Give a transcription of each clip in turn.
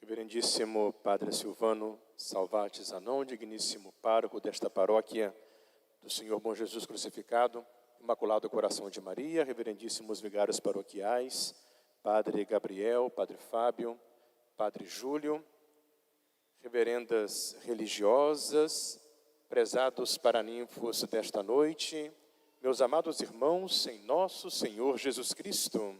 Reverendíssimo Padre Silvano Salvati Zanon, digníssimo pároco desta paróquia do Senhor Bom Jesus Crucificado, Imaculado Coração de Maria, reverendíssimos vigários paroquiais, Padre Gabriel, Padre Fábio, Padre Júlio, reverendas religiosas, prezados paraninfos desta noite, meus amados irmãos em nosso Senhor Jesus Cristo,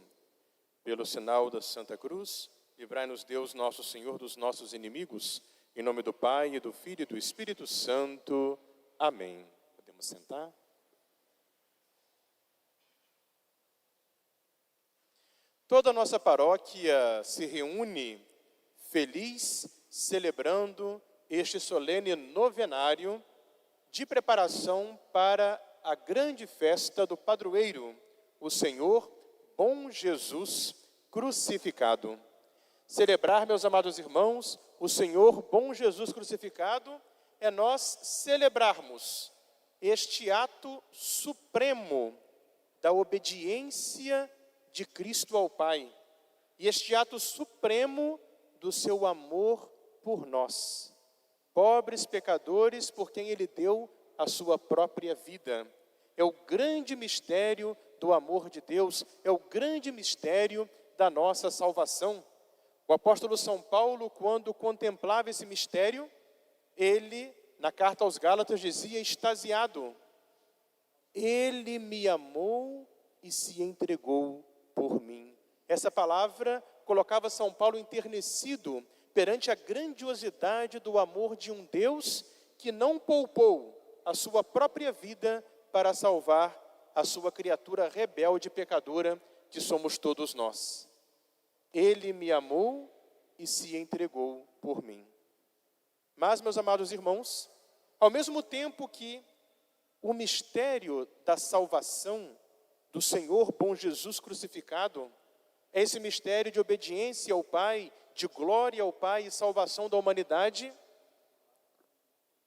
pelo sinal da Santa Cruz, livrai-nos Deus nosso Senhor dos nossos inimigos, em nome do Pai, e do Filho e do Espírito Santo. Amém. Podemos sentar? Toda a nossa paróquia se reúne feliz, celebrando este solene novenário de preparação para a grande festa do padroeiro, o Senhor Bom Jesus Crucificado. Celebrar, meus amados irmãos, o Senhor Bom Jesus Crucificado é nós celebrarmos este ato supremo da obediência de Cristo ao Pai e este ato supremo do seu amor por nós, pobres pecadores por quem Ele deu a sua própria vida. É o grande mistério do amor de Deus, é o grande mistério da nossa salvação. O apóstolo São Paulo, quando contemplava esse mistério, ele, na carta aos Gálatas, dizia extasiado: Ele me amou e se entregou por mim. Essa palavra colocava São Paulo enternecido perante a grandiosidade do amor de um Deus que não poupou a sua própria vida para salvar a sua criatura rebelde e pecadora, que somos todos nós. Ele me amou e se entregou por mim. Mas, meus amados irmãos, ao mesmo tempo que o mistério da salvação do Senhor Bom Jesus Crucificado é esse mistério de obediência ao Pai, de glória ao Pai e salvação da humanidade,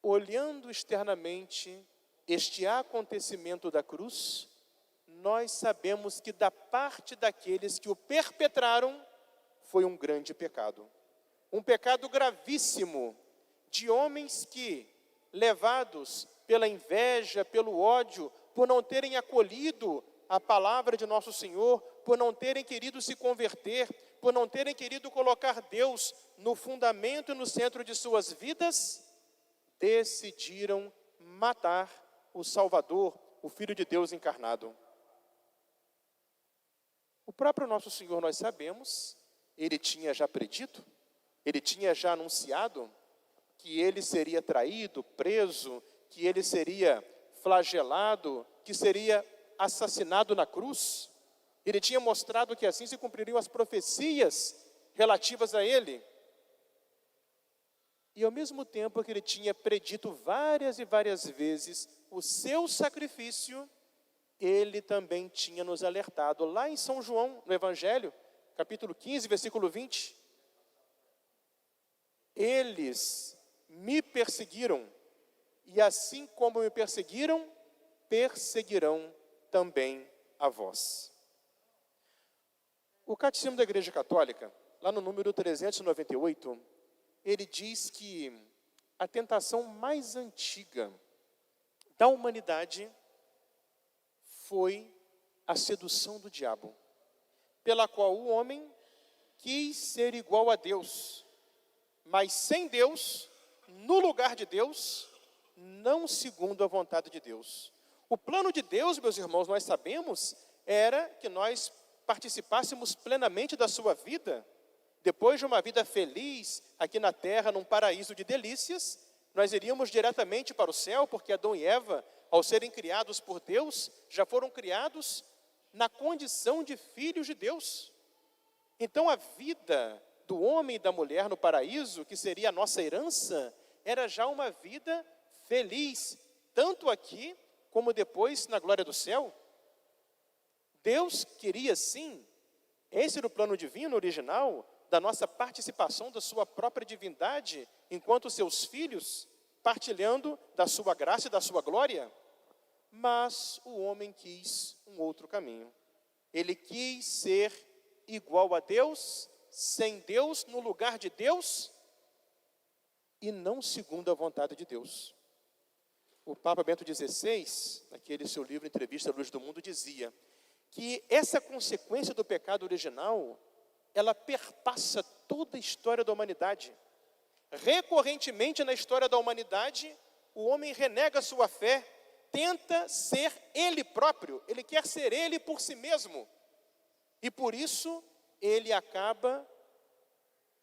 olhando externamente este acontecimento da cruz, nós sabemos que da parte daqueles que o perpetraram, foi um grande pecado. Um pecado gravíssimo de homens que, levados pela inveja, pelo ódio, por não terem acolhido a palavra de nosso Senhor, por não terem querido se converter, por não terem querido colocar Deus no fundamento e no centro de suas vidas, decidiram matar o Salvador, o Filho de Deus encarnado. O próprio nosso Senhor, nós sabemos, Ele tinha já predito, Ele tinha já anunciado que Ele seria traído, preso, que Ele seria flagelado, que seria assassinado na cruz. Ele tinha mostrado que assim se cumpririam as profecias relativas a Ele. E ao mesmo tempo que Ele tinha predito várias e várias vezes o seu sacrifício, Ele também tinha nos alertado, lá em São João, no Evangelho, capítulo 15, versículo 20. Eles me perseguiram, e assim como me perseguiram, perseguirão também a vós. O Catecismo da Igreja Católica, lá no número 398, ele diz que a tentação mais antiga da humanidade foi a sedução do diabo, pela qual o homem quis ser igual a Deus, mas sem Deus, no lugar de Deus, não segundo a vontade de Deus. O plano de Deus, meus irmãos, nós sabemos, era que nós participássemos plenamente da sua vida. Depois de uma vida feliz aqui na terra, num paraíso de delícias, nós iríamos diretamente para o céu, porque Adão e Eva, ao serem criados por Deus, já foram criados na condição de filhos de Deus. Então a vida do homem e da mulher no paraíso, que seria a nossa herança, era já uma vida feliz, tanto aqui como depois na glória do céu. Deus queria sim, esse era o plano divino original, da nossa participação da sua própria divindade, enquanto seus filhos, partilhando da sua graça e da sua glória. Mas o homem quis um outro caminho. Ele quis ser igual a Deus, sem Deus no lugar de Deus e não segundo a vontade de Deus. O Papa Bento XVI, naquele seu livro Entrevista à Luz do Mundo, dizia que essa consequência do pecado original, ela perpassa toda a história da humanidade. Recorrentemente na história da humanidade, o homem renega sua fé, tenta ser ele próprio, ele quer ser ele por si mesmo. E por isso, ele acaba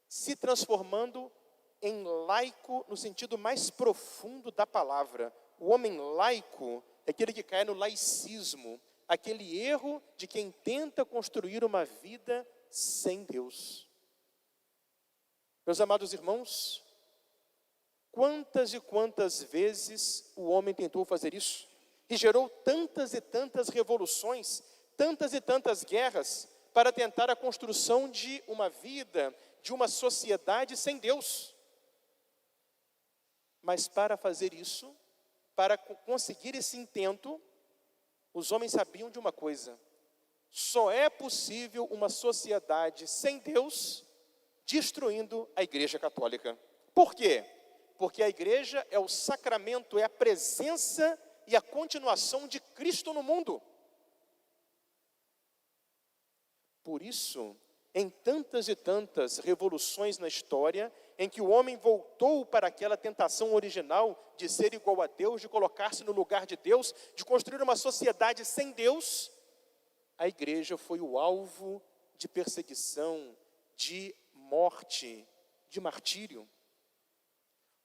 se transformando em laico no sentido mais profundo da palavra. O homem laico é aquele que cai no laicismo, aquele erro de quem tenta construir uma vida sem Deus. Meus amados irmãos, quantas e quantas vezes o homem tentou fazer isso? E gerou tantas e tantas revoluções, tantas e tantas guerras, para tentar a construção de uma vida, de uma sociedade sem Deus. Mas para fazer isso, para conseguir esse intento, os homens sabiam de uma coisa: só é possível uma sociedade sem Deus, destruindo a Igreja Católica. Por quê? Porque a Igreja é o sacramento, é a presença e a continuação de Cristo no mundo. Por isso, em tantas e tantas revoluções na história, em que o homem voltou para aquela tentação original de ser igual a Deus, de colocar-se no lugar de Deus, de construir uma sociedade sem Deus, a Igreja foi o alvo de perseguição, de morte, de martírio.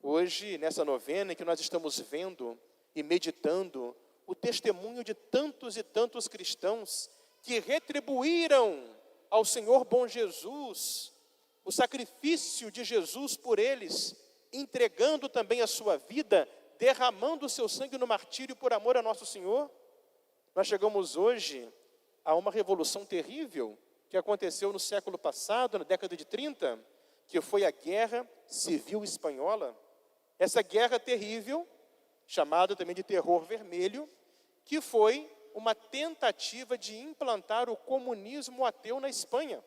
Hoje, nessa novena em que nós estamos vendo e meditando o testemunho de tantos e tantos cristãos que retribuíram ao Senhor bom Jesus o sacrifício de Jesus por eles, entregando também a sua vida, derramando o seu sangue no martírio por amor a nosso Senhor. Nós chegamos hoje a uma revolução terrível que aconteceu no século passado, na década de 30, que foi a Guerra Civil Espanhola. Essa guerra terrível, chamada também de Terror Vermelho, que foi uma tentativa de implantar o comunismo ateu na Espanha.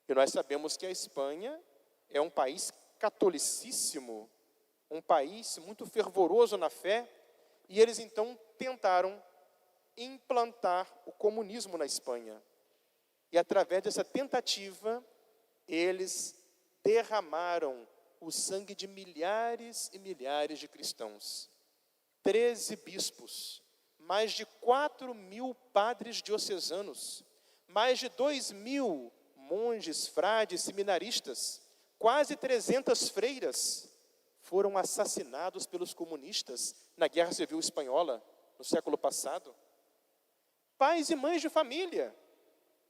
E nós sabemos que a Espanha é um país catolicíssimo, um país muito fervoroso na fé, e eles então tentaram implantar o comunismo na Espanha. E através dessa tentativa, eles derramaram o sangue de milhares e milhares de cristãos. 13 bispos, mais de 4.000 padres diocesanos, mais de 2.000 monges, frades, seminaristas, quase 300 freiras foram assassinados pelos comunistas na Guerra Civil Espanhola, no século passado. Pais e mães de família,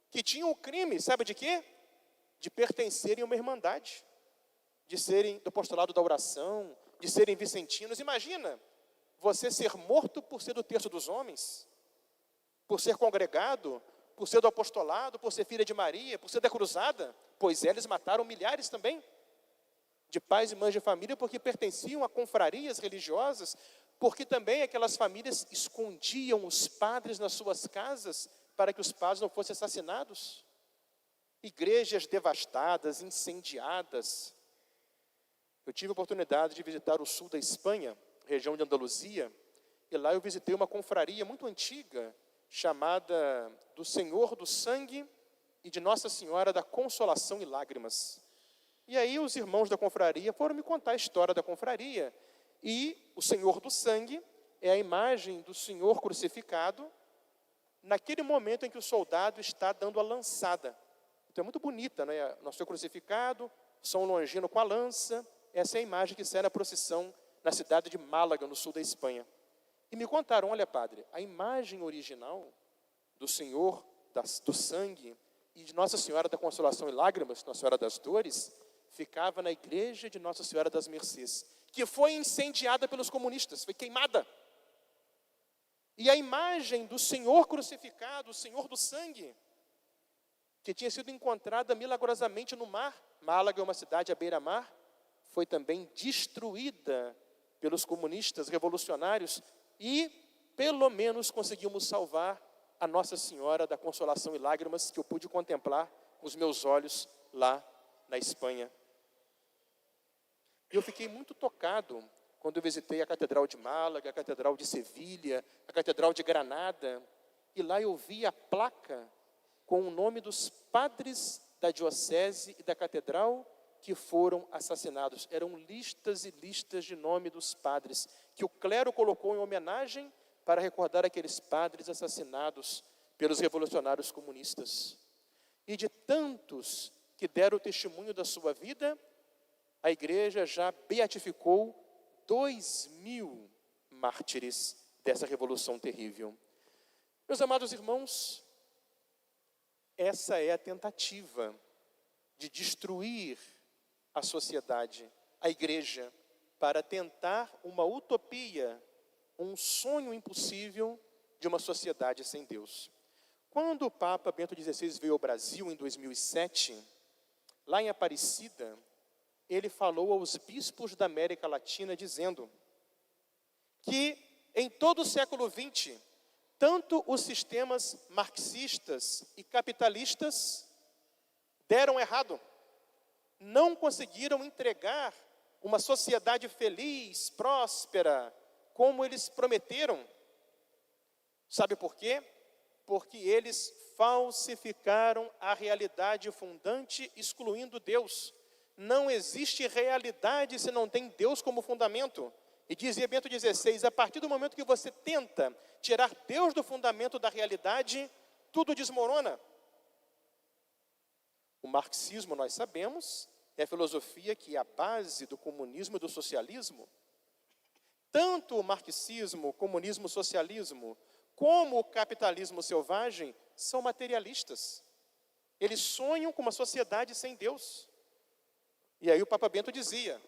que tinham o crime, sabe de quê? De pertencerem a uma irmandade, de serem do apostolado da oração, de serem vicentinos. Imagina, você ser morto por ser do terço dos homens, por ser congregado, por ser do apostolado, por ser filha de Maria, por ser da cruzada. Pois eles mataram milhares também de pais e mães de família porque pertenciam a confrarias religiosas, porque também aquelas famílias escondiam os padres nas suas casas para que os padres não fossem assassinados. Igrejas devastadas, incendiadas. Eu tive a oportunidade de visitar o sul da Espanha, região de Andaluzia, e lá eu visitei uma confraria muito antiga, chamada do Senhor do Sangue e de Nossa Senhora da Consolação e Lágrimas. E aí os irmãos da confraria foram me contar a história da confraria, e o Senhor do Sangue é a imagem do Senhor crucificado, naquele momento em que o soldado está dando a lançada. Então é muito bonita, né? Nosso Senhor crucificado, São Longino com a lança. Essa é a imagem que sai na procissão na cidade de Málaga, no sul da Espanha. E me contaram, olha padre, a imagem original do Senhor do Sangue e de Nossa Senhora da Consolação e Lágrimas, Nossa Senhora das Dores, ficava na igreja de Nossa Senhora das Mercês, que foi incendiada pelos comunistas, foi queimada. E a imagem do Senhor crucificado, o Senhor do Sangue, que tinha sido encontrada milagrosamente no mar, Málaga é uma cidade à beira-mar, foi também destruída pelos comunistas revolucionários e, pelo menos, conseguimos salvar a Nossa Senhora da Consolação e Lágrimas, que eu pude contemplar com os meus olhos lá na Espanha. E eu fiquei muito tocado quando eu visitei a Catedral de Málaga, a Catedral de Sevilha, a Catedral de Granada, e lá eu vi a placa com o nome dos padres da diocese e da catedral que foram assassinados. Eram listas e listas de nome dos padres, que o clero colocou em homenagem para recordar aqueles padres assassinados pelos revolucionários comunistas. E de tantos que deram o testemunho da sua vida, a igreja já beatificou 2.000 mártires dessa revolução terrível. Meus amados irmãos, essa é a tentativa de destruir a sociedade, a igreja, para tentar uma utopia, um sonho impossível de uma sociedade sem Deus. Quando o Papa Bento XVI veio ao Brasil em 2007, lá em Aparecida, ele falou aos bispos da América Latina dizendo que em todo o século XX, tanto os sistemas marxistas e capitalistas deram errado. Não conseguiram entregar uma sociedade feliz, próspera, como eles prometeram. Sabe por quê? Porque eles falsificaram a realidade fundante, excluindo Deus. Não existe realidade se não tem Deus como fundamento. E dizia Bento XVI, a partir do momento que você tenta tirar Deus do fundamento da realidade, tudo desmorona. O marxismo, nós sabemos, é a filosofia que é a base do comunismo e do socialismo. Tanto o marxismo, comunismo, socialismo, como o capitalismo selvagem, são materialistas. Eles sonham com uma sociedade sem Deus. E aí o Papa Bento dizia,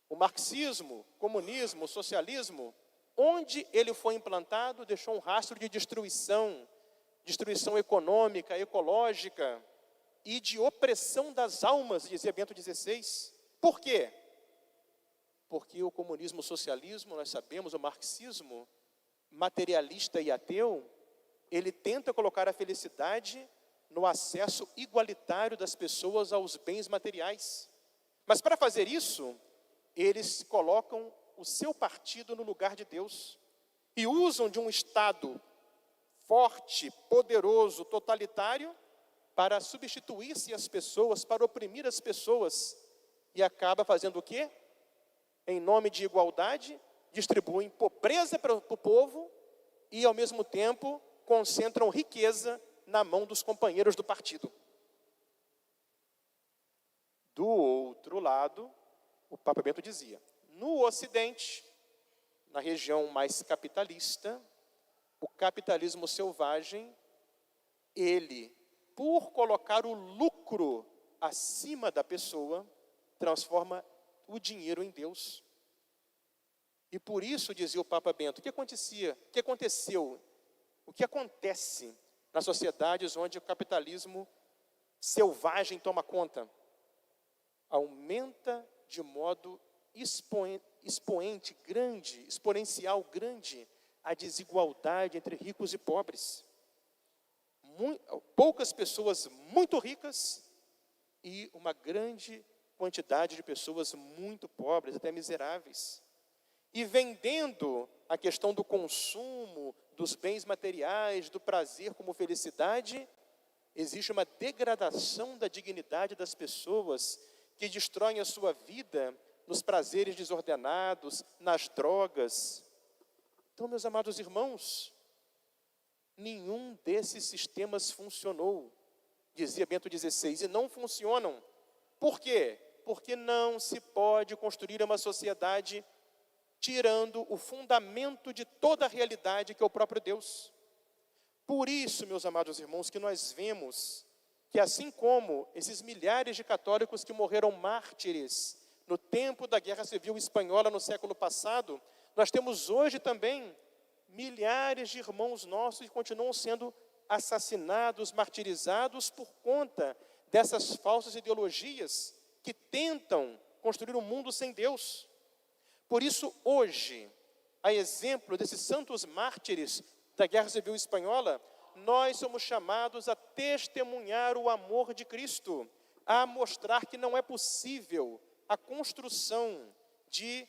o marxismo, comunismo, socialismo, onde ele foi implantado, deixou um rastro de destruição econômica, ecológica e de opressão das almas, dizia Bento XVI. Por quê? Porque o comunismo, o socialismo, nós sabemos, o marxismo, materialista e ateu, ele tenta colocar a felicidade no acesso igualitário das pessoas aos bens materiais. Mas para fazer isso, eles colocam o seu partido no lugar de Deus e usam de um Estado forte, poderoso, totalitário, para substituir-se as pessoas, para oprimir as pessoas, e acaba fazendo o quê? Em nome de igualdade, distribuem pobreza para o povo e, ao mesmo tempo, concentram riqueza na mão dos companheiros do partido. Do outro lado, o Papa Bento dizia, no Ocidente, na região mais capitalista, o capitalismo selvagem, ele, por colocar o lucro acima da pessoa, transforma o dinheiro em Deus. E por isso, dizia o Papa Bento, o que aconteceu, o que acontece nas sociedades onde o capitalismo selvagem toma conta? Aumenta de modo exponencial grande, a desigualdade entre ricos e pobres. Poucas pessoas muito ricas e uma grande quantidade de pessoas muito pobres, até miseráveis. E vendendo a questão do consumo, dos bens materiais, do prazer como felicidade, existe uma degradação da dignidade das pessoas que destroem a sua vida nos prazeres desordenados, nas drogas. Então, meus amados irmãos, nenhum desses sistemas funcionou, dizia Bento XVI, e não funcionam. Por quê? Porque não se pode construir uma sociedade tirando o fundamento de toda a realidade, que é o próprio Deus. Por isso, meus amados irmãos, que nós vemos que assim como esses milhares de católicos que morreram mártires no tempo da Guerra Civil Espanhola no século passado, nós temos hoje também milhares de irmãos nossos que continuam sendo assassinados, martirizados por conta dessas falsas ideologias que tentam construir um mundo sem Deus. Por isso, hoje, a exemplo desses santos mártires da Guerra Civil Espanhola, nós somos chamados a testemunhar o amor de Cristo, a mostrar que não é possível a construção de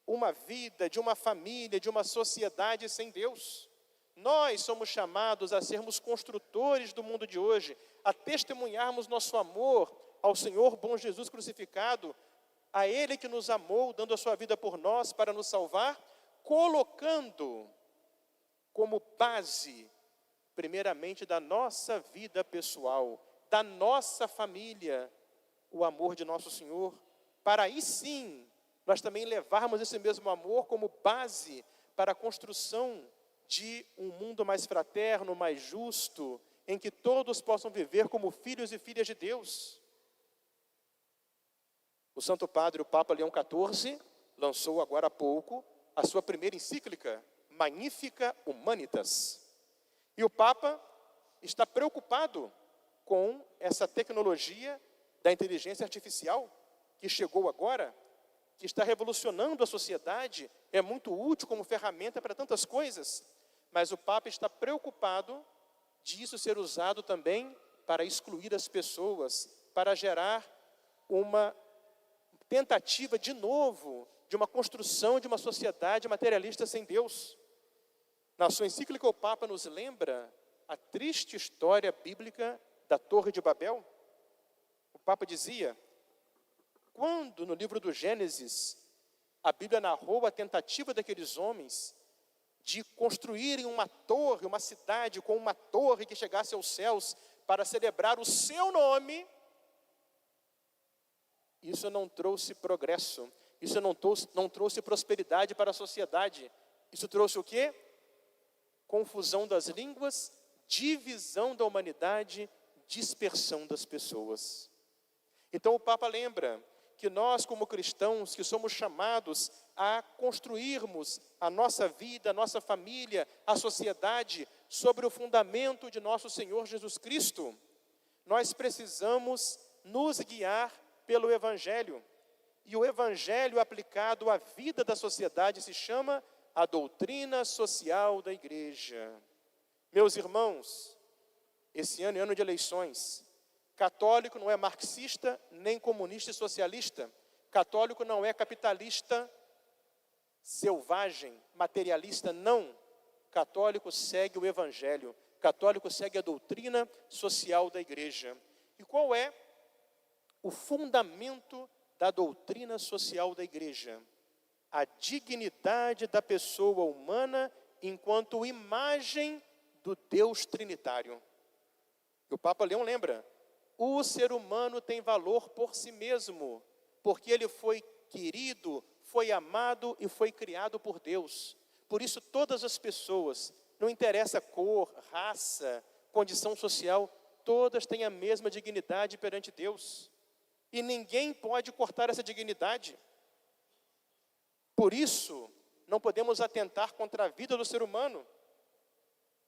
uma vida, de uma família, de uma sociedade sem Deus. Nós somos chamados a sermos construtores do mundo de hoje, a testemunharmos nosso amor ao Senhor bom Jesus crucificado, a Ele que nos amou, dando a sua vida por nós para nos salvar, colocando como base, primeiramente, da nossa vida pessoal, da nossa família, o amor de nosso Senhor, para aí sim, nós também levarmos esse mesmo amor como base para a construção de um mundo mais fraterno, mais justo, em que todos possam viver como filhos e filhas de Deus. O Santo Padre, o Papa Leão XIV, lançou agora há pouco a sua primeira encíclica, Magnificat Humanitas. E o Papa está preocupado com essa tecnologia da inteligência artificial que chegou agora, que está revolucionando a sociedade, é muito útil como ferramenta para tantas coisas, mas o Papa está preocupado disso ser usado também para excluir as pessoas, para gerar uma tentativa de novo, de uma construção de uma sociedade materialista sem Deus. Na sua encíclica, o Papa nos lembra a triste história bíblica da Torre de Babel. O Papa dizia, quando no livro do Gênesis, a Bíblia narrou a tentativa daqueles homens de construírem uma torre, uma cidade com uma torre que chegasse aos céus para celebrar o seu nome, isso não trouxe progresso, isso não trouxe prosperidade para a sociedade. Isso trouxe o quê? Confusão das línguas, divisão da humanidade, dispersão das pessoas. Então o Papa lembra que nós, como cristãos, que somos chamados a construirmos a nossa vida, a nossa família, a sociedade, sobre o fundamento de nosso Senhor Jesus Cristo, nós precisamos nos guiar pelo Evangelho. E o Evangelho aplicado à vida da sociedade se chama a doutrina social da Igreja. Meus irmãos, esse ano é ano de eleições. Católico não é marxista, nem comunista e socialista. Católico não é capitalista, selvagem, materialista, não. Católico segue o Evangelho. Católico segue a doutrina social da Igreja. E qual é o fundamento da doutrina social da Igreja? A dignidade da pessoa humana enquanto imagem do Deus trinitário. E o Papa Leão lembra, o ser humano tem valor por si mesmo, porque ele foi querido, foi amado e foi criado por Deus. Por isso todas as pessoas, não interessa cor, raça, condição social, todas têm a mesma dignidade perante Deus. E ninguém pode cortar essa dignidade. Por isso, não podemos atentar contra a vida do ser humano.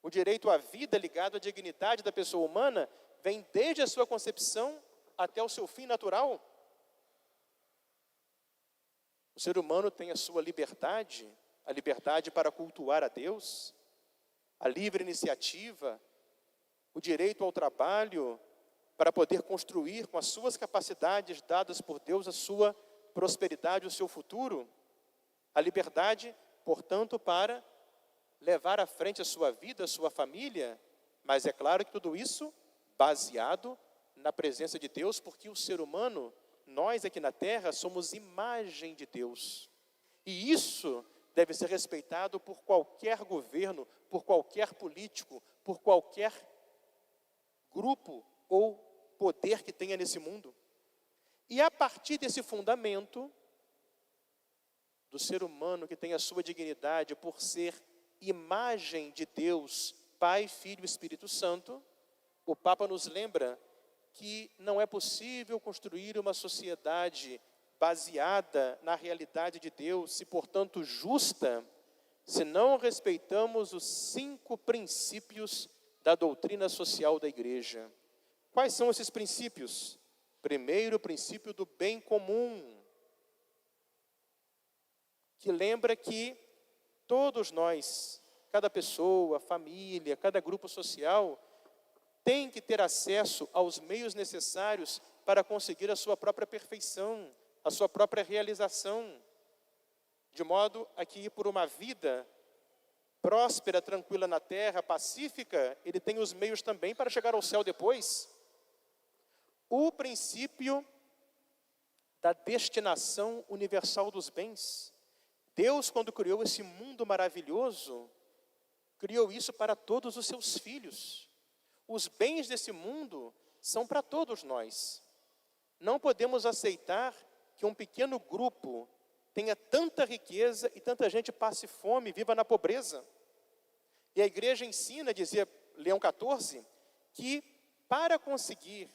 O direito à vida ligado à dignidade da pessoa humana vem desde a sua concepção até o seu fim natural. O ser humano tem a sua liberdade, a liberdade para cultuar a Deus, a livre iniciativa, o direito ao trabalho, para poder construir com as suas capacidades dadas por Deus a sua prosperidade, o seu futuro. A liberdade, portanto, para levar à frente a sua vida, a sua família, mas é claro que tudo isso baseado na presença de Deus, porque o ser humano, nós aqui na Terra, somos imagem de Deus. E isso deve ser respeitado por qualquer governo, por qualquer político, por qualquer grupo ou poder que tenha nesse mundo. E a partir desse fundamento do ser humano que tem a sua dignidade por ser imagem de Deus, Pai, Filho e Espírito Santo, o Papa nos lembra que não é possível construir uma sociedade baseada na realidade de Deus e, portanto, justa, se não respeitamos os 5 princípios da doutrina social da Igreja. Quais são esses princípios? Primeiro, o princípio do bem comum, que lembra que todos nós, cada pessoa, família, cada grupo social, tem que ter acesso aos meios necessários para conseguir a sua própria perfeição, a sua própria realização, de modo a que por uma vida próspera, tranquila na terra, pacífica, ele tem os meios também para chegar ao céu depois. O princípio da destinação universal dos bens. Deus, quando criou esse mundo maravilhoso, criou isso para todos os seus filhos. Os bens desse mundo são para todos nós. Não podemos aceitar que um pequeno grupo tenha tanta riqueza e tanta gente passe fome, viva na pobreza. E a igreja ensina, dizia Leão XIV, que para conseguir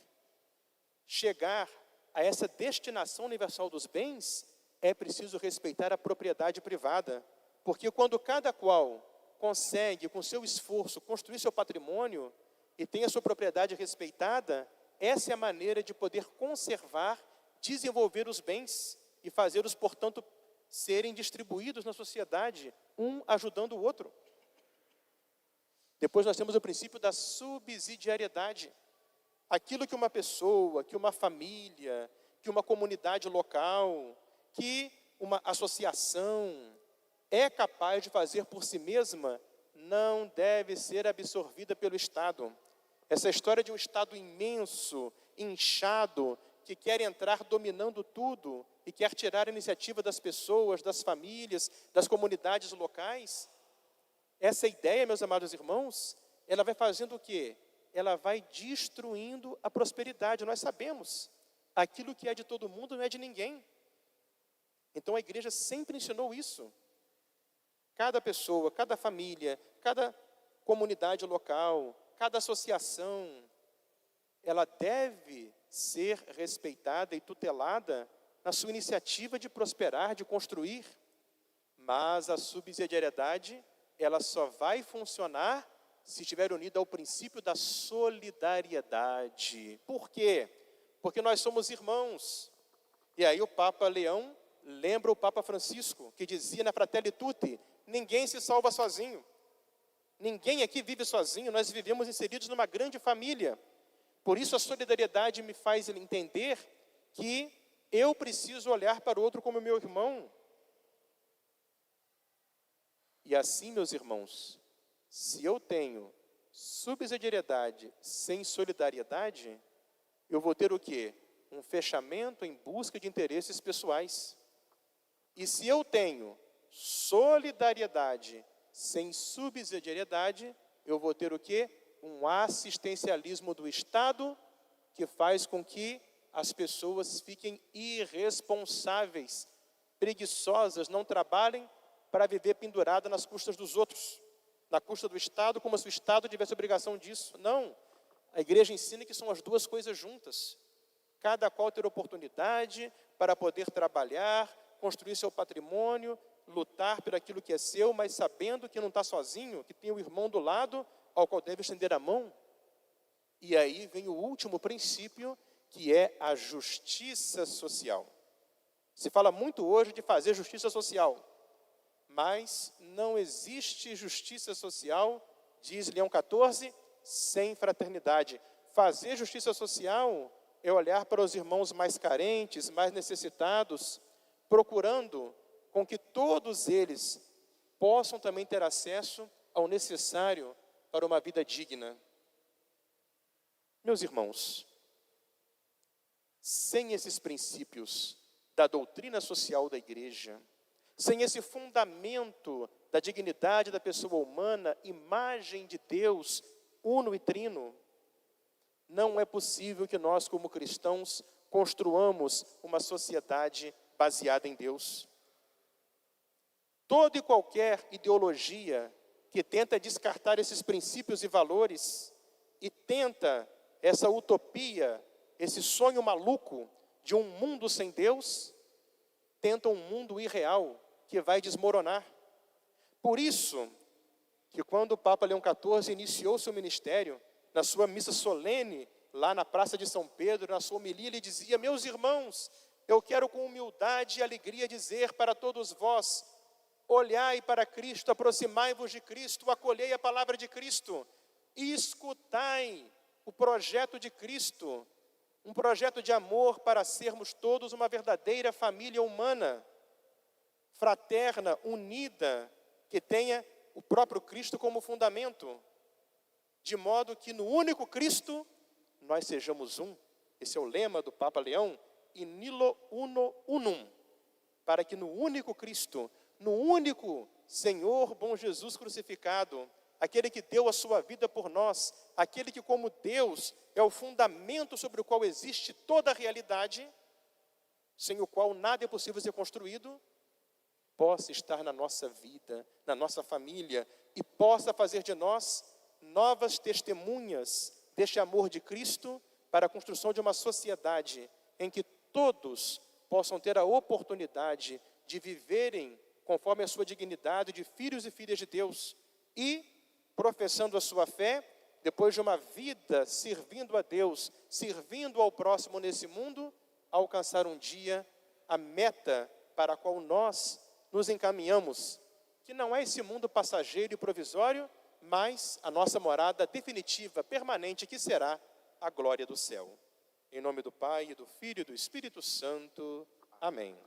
chegar a essa destinação universal dos bens, é preciso respeitar a propriedade privada. Porque quando cada qual consegue, com seu esforço, construir seu patrimônio e tem a sua propriedade respeitada, essa é a maneira de poder conservar, desenvolver os bens e fazê-los, portanto, serem distribuídos na sociedade, um ajudando o outro. Depois nós temos o princípio da subsidiariedade. Aquilo que uma pessoa, que uma família, que uma comunidade local, que uma associação é capaz de fazer por si mesma, não deve ser absorvida pelo Estado. Essa história de um Estado imenso, inchado, que quer entrar dominando tudo e quer tirar a iniciativa das pessoas, das famílias, das comunidades locais, essa ideia, meus amados irmãos, ela vai fazendo o quê? Ela vai destruindo a prosperidade. Nós sabemos, aquilo que é de todo mundo não é de ninguém. Então a igreja sempre ensinou isso. Cada pessoa, cada família, cada comunidade local, cada associação, ela deve ser respeitada e tutelada na sua iniciativa de prosperar, de construir. Mas a subsidiariedade, ela só vai funcionar se estiver unida ao princípio da solidariedade. Por quê? Porque nós somos irmãos. E aí o Papa Leão lembra o Papa Francisco, que dizia na Fratelli Tutti, ninguém se salva sozinho. Ninguém aqui vive sozinho, nós vivemos inseridos numa grande família. Por isso a solidariedade me faz entender que eu preciso olhar para o outro como meu irmão. E assim, meus irmãos, se eu tenho subsidiariedade sem solidariedade, eu vou ter o quê? Um fechamento em busca de interesses pessoais. E se eu tenho solidariedade sem subsidiariedade, eu vou ter o quê? Um assistencialismo do Estado que faz com que as pessoas fiquem irresponsáveis, preguiçosas, não trabalhem para viver pendurada nas custas dos outros, na custa do Estado, como se o Estado tivesse obrigação disso. Não, a igreja ensina que são as duas coisas juntas. Cada qual ter oportunidade para poder trabalhar, construir seu patrimônio, lutar por aquilo que é seu, mas sabendo que não está sozinho, que tem o irmão do lado ao qual deve estender a mão. E aí vem o último princípio, que é a justiça social. Se fala muito hoje de fazer justiça social, mas não existe justiça social, diz Leão XIV, sem fraternidade. Fazer justiça social é olhar para os irmãos mais carentes, mais necessitados, procurando com que todos eles possam também ter acesso ao necessário para uma vida digna. Meus irmãos, sem esses princípios da doutrina social da igreja, sem esse fundamento da dignidade da pessoa humana, imagem de Deus, uno e trino, não é possível que nós, como cristãos, construamos uma sociedade baseada em Deus. Toda e qualquer ideologia que tenta descartar esses princípios e valores e tenta essa utopia, esse sonho maluco de um mundo sem Deus, tenta um mundo irreal que vai desmoronar. Por isso, que quando o Papa Leão XIV iniciou seu ministério, na sua missa solene, lá na Praça de São Pedro, na sua homilia, ele dizia: meus irmãos, eu quero com humildade e alegria dizer para todos vós, olhai para Cristo, aproximai-vos de Cristo, acolhei a palavra de Cristo, e escutai o projeto de Cristo, Um projeto de amor para sermos todos uma verdadeira família humana, fraterna, unida, que tenha o próprio Cristo como fundamento, de modo que no único Cristo nós sejamos um. Esse é o lema do Papa Leão, in nihilo uno unum, para que no único Cristo, no único Senhor bom Jesus crucificado, aquele que deu a sua vida por nós, aquele que como Deus é o fundamento sobre o qual existe toda a realidade, sem o qual nada é possível ser construído, possa estar na nossa vida, na nossa família, e possa fazer de nós novas testemunhas deste amor de Cristo para a construção de uma sociedade em que todos possam ter a oportunidade de viverem conforme a sua dignidade de filhos e filhas de Deus e, professando a sua fé, depois de uma vida servindo a Deus, servindo ao próximo nesse mundo, alcançar um dia a meta para a qual nós nos encaminhamos, que não é esse mundo passageiro e provisório, mas a nossa morada definitiva, permanente, que será a glória do céu. Em nome do Pai, do Filho e do Espírito Santo. Amém.